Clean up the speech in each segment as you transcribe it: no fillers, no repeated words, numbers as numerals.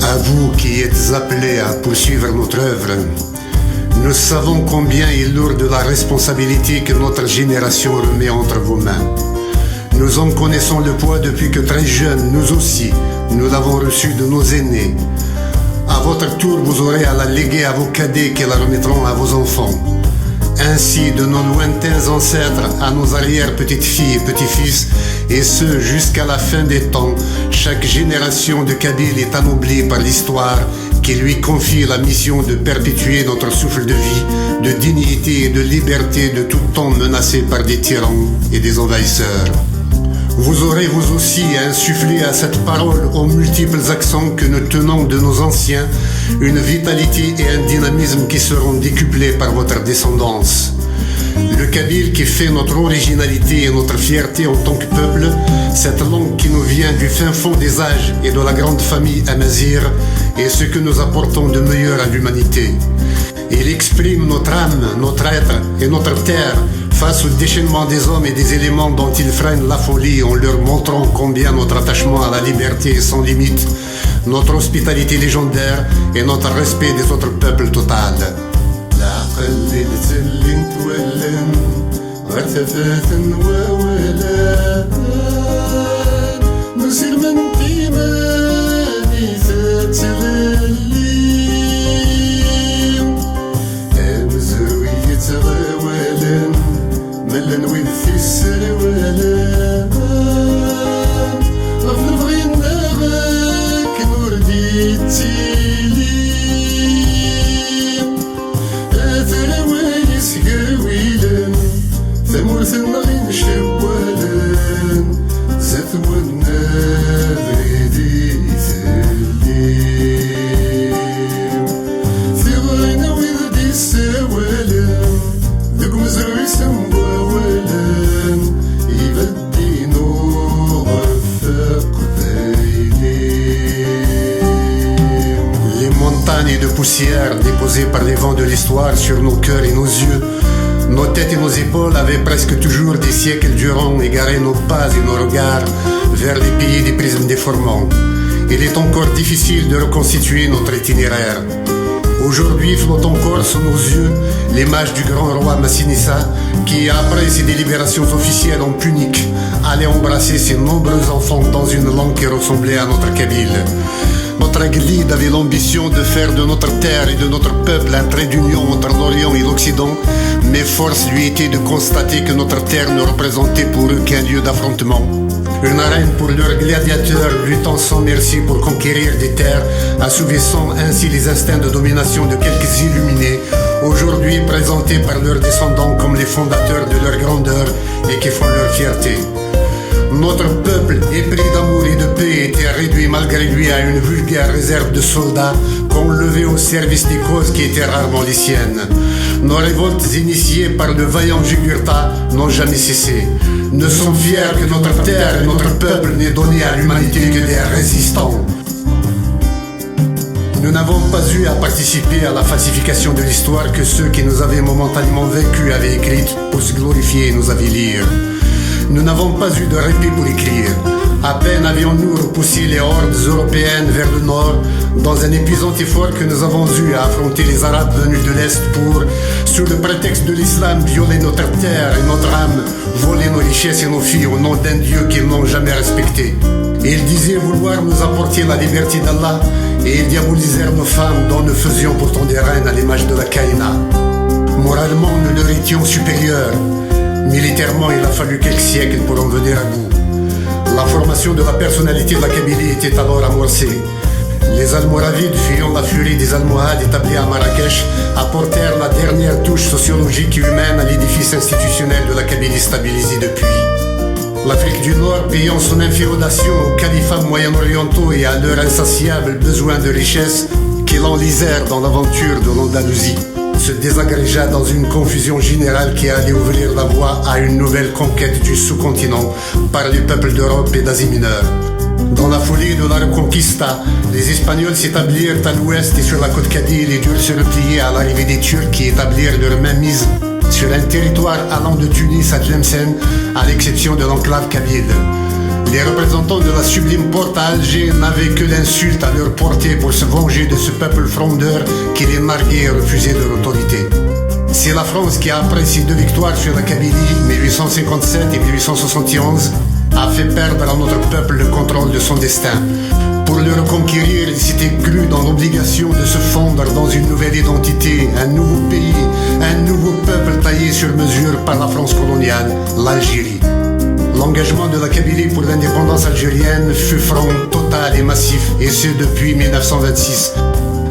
À vous qui êtes appelés à poursuivre notre œuvre, nous savons combien est lourde la responsabilité que notre génération remet entre vos mains. Nous en connaissons le poids depuis que très jeunes, nous aussi, nous l'avons reçu de nos aînés. À votre tour, vous aurez à la léguer à vos cadets qui la remettront à vos enfants. Ainsi, de nos lointains ancêtres à nos arrière-petites-filles et petits-fils, et ce jusqu'à la fin des temps, chaque génération de Kabyles est anoblie par l'histoire qui lui confie la mission de perpétuer notre souffle de vie, de dignité et de liberté de tout temps menacé par des tyrans et des envahisseurs. Vous aurez vous aussi à insuffler à cette parole aux multiples accents que nous tenons de nos anciens une vitalité et un dynamisme qui seront décuplés par votre descendance. Le kabyle qui fait notre originalité et notre fierté en tant que peuple, cette langue qui nous vient du fin fond des âges et de la grande famille Amazir, est ce que nous apportons de meilleur à l'humanité. Il exprime notre âme, notre être et notre terre face au déchaînement des hommes et des éléments dont ils freinent la folie en leur montrant combien notre attachement à la liberté est sans limite, notre hospitalité légendaire et notre respect des autres peuples total. Et de poussière déposées par les vents de l'histoire sur nos cœurs et nos yeux. Nos têtes et nos épaules avaient presque toujours des siècles durant égaré nos pas et nos regards vers les pays des prismes déformants. Il est encore difficile de reconstituer notre itinéraire. Aujourd'hui flotte encore sous nos yeux l'image du grand roi Massinissa qui, après ses délibérations officielles en punique, allait embrasser ses nombreux enfants dans une langue qui ressemblait à notre kabyle. Notre Aglide avait l'ambition de faire de notre terre et de notre peuple un trait d'union entre l'Orient et l'Occident, mais force lui était de constater que notre terre ne représentait pour eux qu'un lieu d'affrontement. Une arène pour leurs gladiateurs luttant sans merci pour conquérir des terres, assouvissant ainsi les instincts de domination de quelques illuminés, aujourd'hui présentés par leurs descendants comme les fondateurs de leur grandeur et qui font leur fierté. Notre peuple, épris d'amour et de paix, était réduit malgré lui à une vulgaire réserve de soldats qu'on levait au service des causes qui étaient rarement les siennes. Nos révoltes initiées par le vaillant Jugurtha n'ont jamais cessé. Nous sommes fiers que notre terre et notre peuple n'aient donné à l'humanité que des résistants. Nous n'avons pas eu à participer à la falsification de l'histoire que ceux qui nous avaient momentanément vécus avaient écrite pour se glorifier et nous avilir. Nous n'avons pas eu de répit pour écrire. À peine avions-nous repoussé les hordes européennes vers le nord dans un épuisant effort que nous avons eu à affronter les Arabes venus de l'Est pour, sous le prétexte de l'islam, violer notre terre et notre âme, voler nos richesses et nos filles au nom d'un Dieu qu'ils n'ont jamais respecté. Ils disaient vouloir nous apporter la liberté d'Allah et ils diabolisèrent nos femmes dont nous faisions pourtant des reines à l'image de la Kaïna. Moralement, nous leur étions supérieurs. Militairement, il a fallu quelques siècles pour en venir à bout. La formation de la personnalité de la Kabylie était alors amorcée. Les Almoravides, fuyant la furie des Almohades établis à Marrakech, apportèrent la dernière touche sociologique et humaine à l'édifice institutionnel de la Kabylie stabilisée depuis. L'Afrique du Nord, payant son inféodation aux califats moyen-orientaux et à leur insatiable besoin de richesse, qui l'enlisèrent dans l'aventure de l'Andalousie, se désagrégea dans une confusion générale qui allait ouvrir la voie à une nouvelle conquête du sous-continent par les peuples d'Europe et d'Asie mineure. Dans la folie de la Reconquista, les Espagnols s'établirent à l'ouest et sur la côte Kadyle et durent se replier à l'arrivée des Turcs qui établirent leur mainmise sur un territoire allant de Tunis à Tlemcen, à l'exception de l'enclave kabyle. Les représentants de la sublime porte à Alger n'avaient que l'insulte à leur porter pour se venger de ce peuple frondeur qui les narguait et refusait leur autorité. C'est la France qui, après ses 2 victoires sur la Kabylie, 1857 et 1871, a fait perdre à notre peuple le contrôle de son destin. Pour le reconquérir, il s'était cru dans l'obligation de se fondre dans une nouvelle identité, un nouveau pays, un nouveau peuple taillé sur mesure par la France coloniale, l'Algérie. L'engagement de la Kabylie pour l'indépendance algérienne fut franc, total et massif, et ce depuis 1926.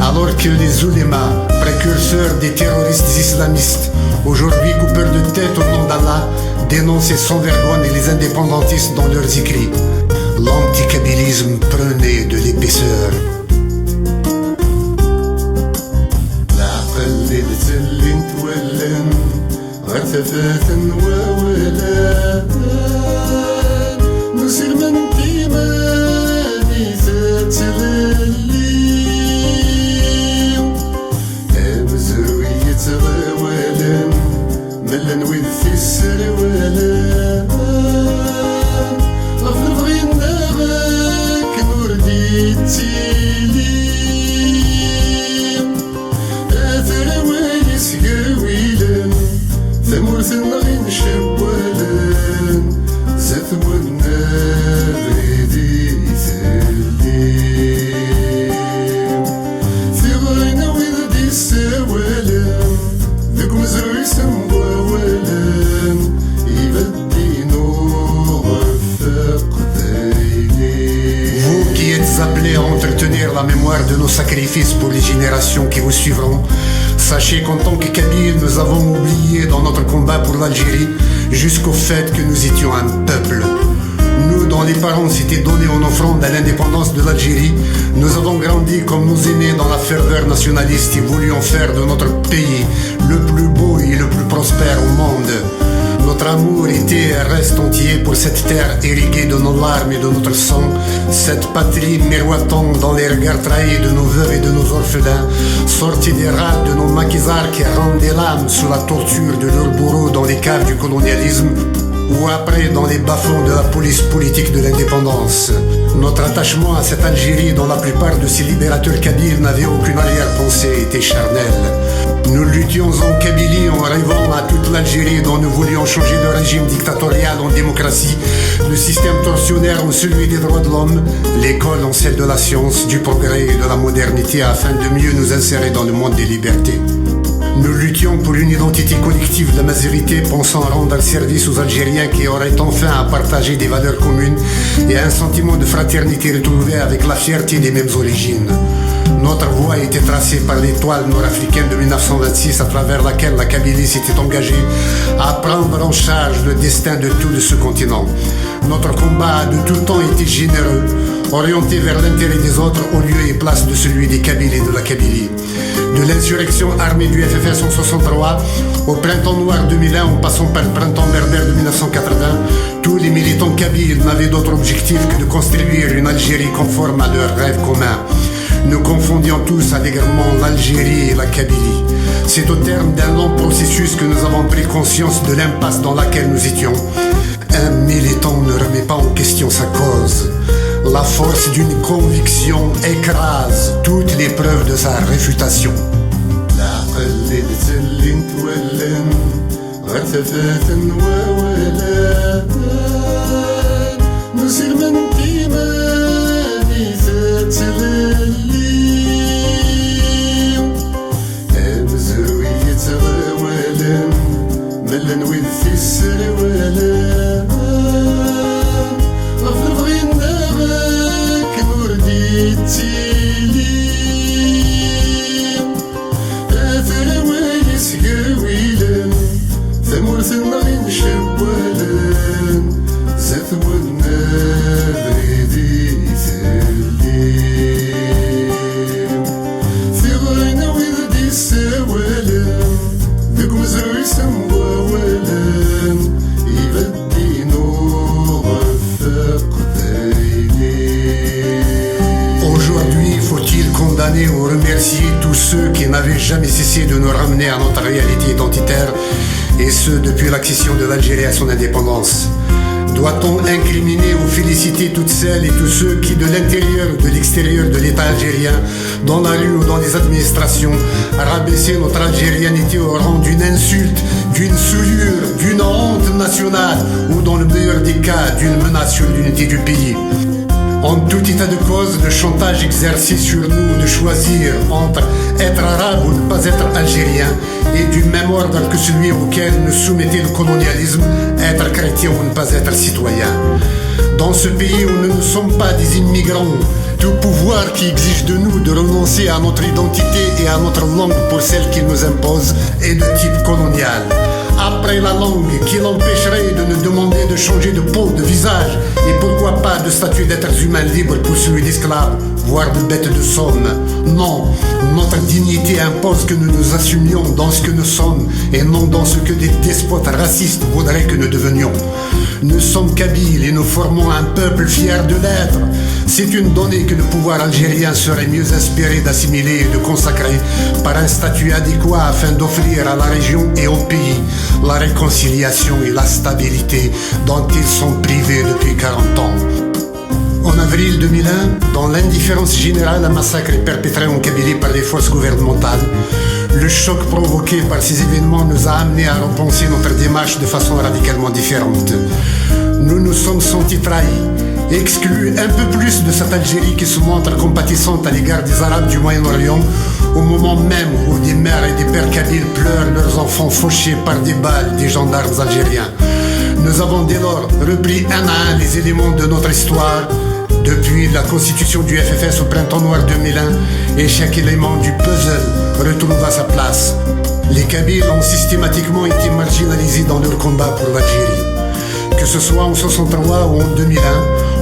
Alors que les oulémas, précurseurs des terroristes islamistes, aujourd'hui coupeurs de tête au nom d'Allah, dénonçaient sans vergogne les indépendantistes dans leurs écrits. L'anticabylisme prenait de l'épaisseur. La mémoire de nos sacrifices pour les générations qui vous suivront. Sachez qu'en tant que Kabyles, nous avons oublié dans notre combat pour l'Algérie jusqu'au fait que nous étions un peuple. Nous, dont les parents s'étaient donnés en offrande à l'indépendance de l'Algérie, nous avons grandi comme nos aînés dans la ferveur nationaliste et voulions faire de notre pays le plus beau et le plus prospère au monde. Notre amour était et reste entier pour cette terre irriguée de nos larmes et de notre sang, cette patrie miroitant dans les regards trahis de nos veuves et de nos orphelins, sortis des rats de nos maquisards qui rendaient l'âme sous la torture de leurs bourreaux dans les caves du colonialisme, ou après dans les bas-fonds de la police politique de l'indépendance. Notre attachement à cette Algérie dont la plupart de ses libérateurs kabyles n'avaient aucune arrière-pensée était charnel. Nous luttions en Kabylie en rêvant à toute l'Algérie dont nous voulions changer de régime dictatorial en démocratie, le système tortionnaire en celui des droits de l'homme, l'école en celle de la science, du progrès et de la modernité afin de mieux nous insérer dans le monde des libertés. Nous luttions pour une identité collective de la majorité pensant rendre service aux Algériens qui auraient enfin à partager des valeurs communes et un sentiment de fraternité retrouvé avec la fierté des mêmes origines. Notre voie était tracée par l'étoile nord-africaine de 1926 à travers laquelle la Kabylie s'était engagée à prendre en charge le destin de tout ce continent. Notre combat a de tout temps été généreux, orienté vers l'intérêt des autres au lieu et place de celui des Kabyles et de la Kabylie. De l'insurrection armée du FFS en 1963 au printemps noir 2001 en passant par le printemps berbère de 1980, tous les militants kabyles n'avaient d'autre objectif que de construire une Algérie conforme à leurs rêves communs. Nous confondions tous allègrement l'Algérie et la Kabylie. C'est au terme d'un long processus que nous avons pris conscience de l'impasse dans laquelle nous étions. Un militant ne remet pas en question sa cause. La force d'une conviction écrase toutes les preuves de sa réfutation. Ou remercier tous ceux qui n'avaient jamais cessé de nous ramener à notre réalité identitaire et ce depuis l'accession de l'Algérie à son indépendance. Doit-on incriminer ou féliciter toutes celles et tous ceux qui, de l'intérieur ou de l'extérieur de l'État algérien, dans la rue ou dans les administrations, rabaissaient notre algérianité au rang d'une insulte, d'une souillure, d'une honte nationale ou, dans le meilleur des cas, d'une menace sur l'unité du pays? En tout état de cause, le chantage exercé sur nous de choisir entre être arabe ou ne pas être algérien est du même ordre que celui auquel nous soumettait le colonialisme, être chrétien ou ne pas être citoyen. Dans ce pays où nous ne sommes pas des immigrants, tout pouvoir qui exige de nous de renoncer à notre identité et à notre langue pour celle qu'il nous impose est de type colonial. Après la langue qui l'empêcherait de nous demander de changer de peau, de visage et pourquoi pas de statut d'êtres humains libres pour celui d'esclaves, voire de bêtes de somme. Non, notre dignité impose que nous nous assumions dans ce que nous sommes et non dans ce que des despotes racistes voudraient que nous devenions. Nous sommes kabyles et nous formons un peuple fier de l'être. C'est une donnée que le pouvoir algérien serait mieux inspiré d'assimiler et de consacrer par un statut adéquat afin d'offrir à la région et au pays la réconciliation et la stabilité dont ils sont privés depuis 40 ans. En avril 2001, dans l'indifférence générale, un massacre est perpétré en Kabylie par les forces gouvernementales. Le choc provoqué par ces événements nous a amenés à repenser notre démarche de façon radicalement différente. Nous nous sommes sentis trahis, exclus un peu plus de cette Algérie qui se montre compatissante à l'égard des Arabes du Moyen-Orient, au moment même où des mères et des pères kabyles pleurent leurs enfants fauchés par des balles des gendarmes algériens. Nous avons dès lors repris un à un les éléments de notre histoire, depuis la constitution du FFS au printemps noir 2001, et chaque élément du puzzle retrouve à sa place. Les Kabyles ont systématiquement été marginalisés dans leur combat pour l'Algérie. Que ce soit en 63 ou en 2001,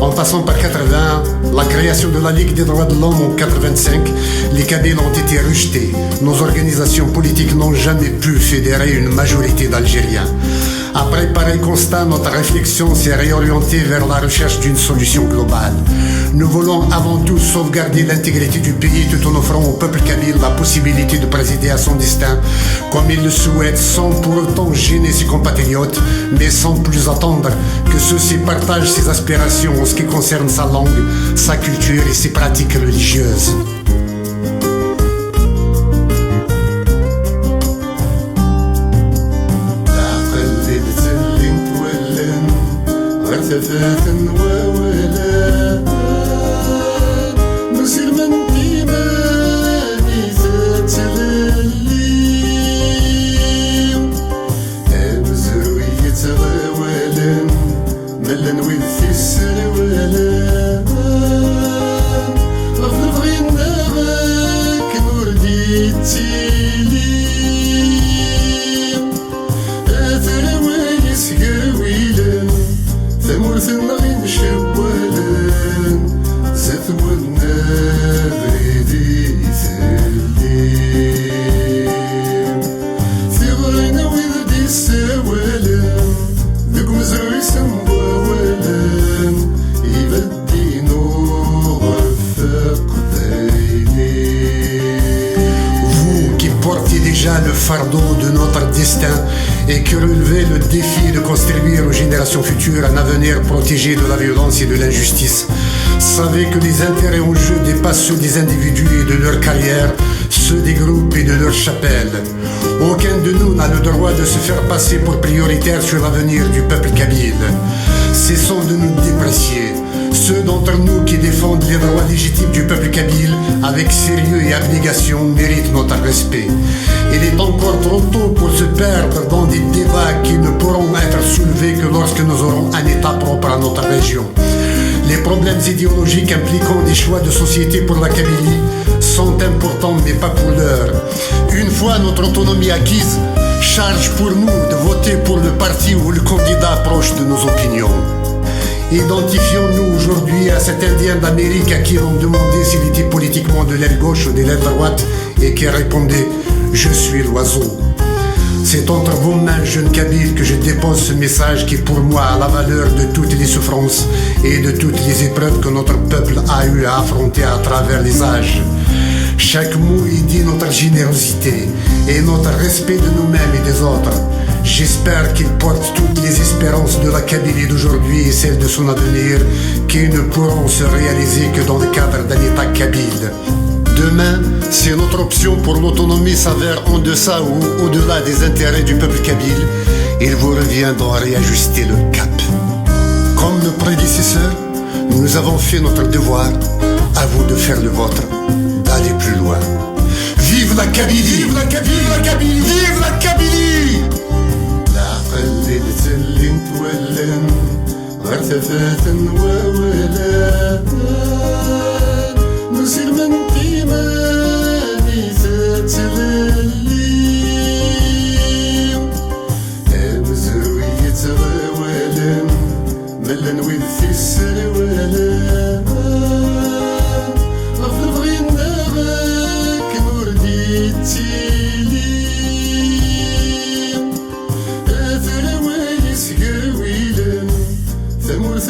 en passant par 80, la création de la Ligue des droits de l'homme en 85, les Kabyles ont été rejetés. Nos organisations politiques n'ont jamais pu fédérer une majorité d'Algériens. Après pareil constat, notre réflexion s'est réorientée vers la recherche d'une solution globale. Nous voulons avant tout sauvegarder l'intégrité du pays tout en offrant au peuple kabyle la possibilité de présider à son destin comme il le souhaite, sans pour autant gêner ses compatriotes, mais sans plus attendre que ceux-ci partagent ses aspirations en ce qui concerne sa langue, sa culture et ses pratiques religieuses. Le fardeau de notre destin et que relevait le défi de construire aux générations futures un avenir protégé de la violence et de l'injustice. Savez que les intérêts en jeu dépassent ceux des individus et de leur carrière, ceux des groupes et de leurs chapelles. Aucun de nous n'a le droit de se faire passer pour prioritaire sur l'avenir du peuple kabyle. Cessons de nous déprécier. Ceux d'entre nous qui défendent les droits légitimes du peuple kabyle avec sérieux et abnégation méritent notre respect. Il est encore trop tôt pour se perdre dans des débats qui ne pourront être soulevés que lorsque nous aurons un État propre à notre région. Les problèmes idéologiques impliquant des choix de société pour la Kabylie sont importants mais pas pour l'heure. Une fois notre autonomie acquise, charge pour nous de voter pour le parti ou le candidat proche de nos opinions. Identifions-nous aujourd'hui à cet Indien d'Amérique à qui l'on demandait s'il était politiquement de l'aile gauche ou de l'aile droite et qui répondait « Je suis l'oiseau ». C'est entre vos mains, jeunes Kabyles, que je dépose ce message qui pour moi a la valeur de toutes les souffrances et de toutes les épreuves que notre peuple a eu à affronter à travers les âges. Chaque mot y dit notre générosité et notre respect de nous-mêmes et des autres. J'espère qu'il porte toutes les espérances de la Kabylie d'aujourd'hui et celles de son avenir qui ne pourront se réaliser que dans le cadre d'un État kabyle. Demain, si notre option pour l'autonomie s'avère en deçà ou au-delà des intérêts du peuple kabyle, il vous revient d'en réajuster le cap. Comme nos prédécesseurs, nous avons fait notre devoir, à vous de faire le vôtre, d'aller plus loin. Vive la Kabylie! Vive la Kabylie! Vive la Kabylie! Vive la Kabylie! العقل اللي تسلم تولن غرتفات وولاد نسير من تيماني تتغلي مزروية غوالن ملن وذي السروالان غفل بغينا غاك نور ديتيلي سقرويلن ثمورث